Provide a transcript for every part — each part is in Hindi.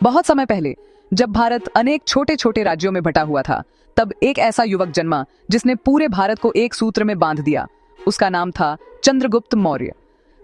बहुत समय पहले जब भारत अनेक छोटे छोटे राज्यों में बटा हुआ था, तब एक ऐसा युवक जन्मा जिसने पूरे भारत को एक सूत्र में बांध दिया। उसका नाम था चंद्रगुप्त मौर्य।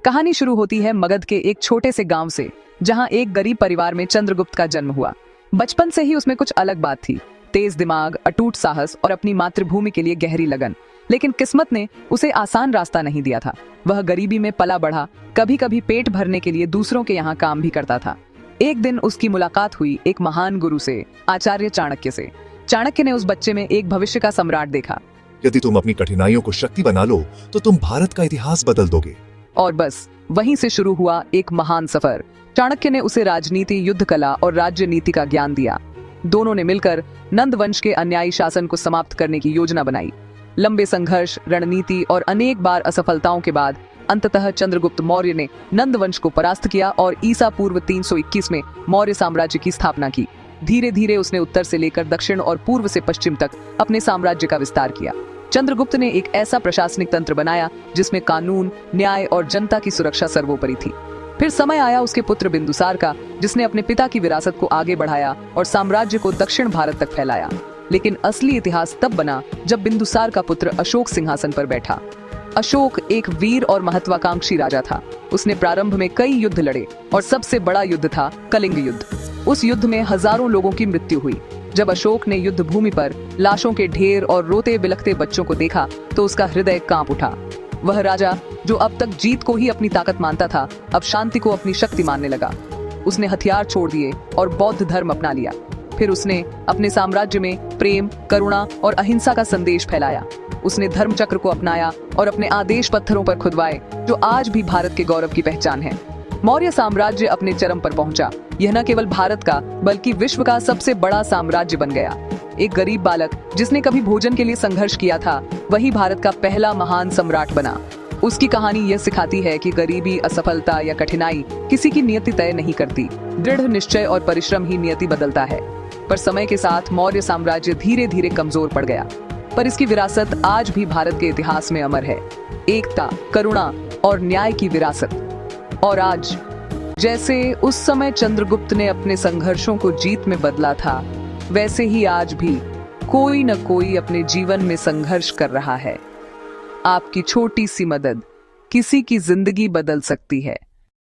कहानी शुरू होती है मगध के एक छोटे से गांव से, जहां एक गरीब परिवार में चंद्रगुप्त का जन्म हुआ। बचपन से ही उसमें कुछ अलग बात थी, तेज दिमाग, अटूट साहस और अपनी मातृभूमि के लिए गहरी लगन। लेकिन किस्मत ने उसे आसान रास्ता नहीं दिया था। वह गरीबी में पला बढ़ा, कभी कभी पेट भरने के लिए दूसरों के यहाँ काम भी करता था। एक दिन उसकी मुलाकात हुई एक महान गुरु से, आचार्य चाणक्य से। चाणक्य ने उस बच्चे में एक भविष्य का सम्राट देखा। यदि तुम अपनी कठिनाइयों को शक्ति बना लो तो तुम भारत का इतिहास बदल दोगे। और बस वहीं से शुरू हुआ एक महान सफर। चाणक्य ने उसे राजनीति, युद्ध कला और राज्य नीति का ज्ञान दिया। दोनों ने मिलकर नंद वंश के अन्यायी शासन को समाप्त करने की योजना बनाई। लंबे संघर्ष, रणनीति और अनेक बार असफलताओं के बाद अंततः चंद्रगुप्त मौर्य ने नंद वंश को परास्त किया और ईसा पूर्व 321 में मौर्य साम्राज्य की स्थापना की। धीरे धीरे उसने उत्तर से लेकर दक्षिण और पूर्व से पश्चिम तक अपने साम्राज्य का विस्तार किया। चंद्रगुप्त ने एक ऐसा प्रशासनिक तंत्र बनाया जिसमें कानून, न्याय और जनता की सुरक्षा सर्वोपरि थी। फिर समय आया उसके पुत्र बिंदुसार का, जिसने अपने पिता की विरासत को आगे बढ़ाया और साम्राज्य को दक्षिण भारत तक फैलाया। लेकिन असली इतिहास तब बना जब बिंदुसार का पुत्र अशोक सिंहासन पर बैठा। अशोक एक वीर और महत्वाकांक्षी राजा था। उसने प्रारंभ में कई युद्ध लड़े और सबसे बड़ा युद्ध था कलिंग युद्ध। उस युद्ध में हजारों लोगों की मृत्यु हुई। जब अशोक ने युद्ध भूमि पर लाशों के ढेर और रोते बिलखते बच्चों को देखा तो उसका हृदय कांप उठा। वह राजा, जो अब तक जीत को ही अपनी ताकत मानता था, अब शांति को अपनी शक्ति मानने लगा। उसने हथियार छोड़ दिए और बौद्ध धर्म अपना लिया। फिर उसने अपने साम्राज्य में प्रेम, करुणा और अहिंसा का संदेश फैलाया। उसने धर्म चक्र को अपनाया और अपने आदेश पत्थरों पर खुदवाए, जो आज भी भारत के गौरव की पहचान है। मौर्य साम्राज्य अपने चरम पर पहुंचा। यह न केवल भारत का बल्कि विश्व का सबसे बड़ा साम्राज्य बन गया। एक गरीब बालक जिसने कभी भोजन के लिए संघर्ष किया था, वही भारत का पहला महान सम्राट बना। उसकी कहानी यह सिखाती है कि गरीबी, असफलता या कठिनाई किसी की नियति तय नहीं करती। दृढ़ निश्चय और परिश्रम ही नियति बदलता है। पर समय के साथ मौर्य साम्राज्य धीरे धीरे कमजोर पड़ गया, पर इसकी विरासत आज भी भारत के इतिहास में अमर है। एकता, करुणा और न्याय की विरासत। और आज, जैसे उस समय चंद्रगुप्त ने अपने संघर्षों को जीत में बदला था, वैसे ही आज भी कोई न कोई अपने जीवन में संघर्ष कर रहा है। आपकी छोटी सी मदद किसी की जिंदगी बदल सकती है।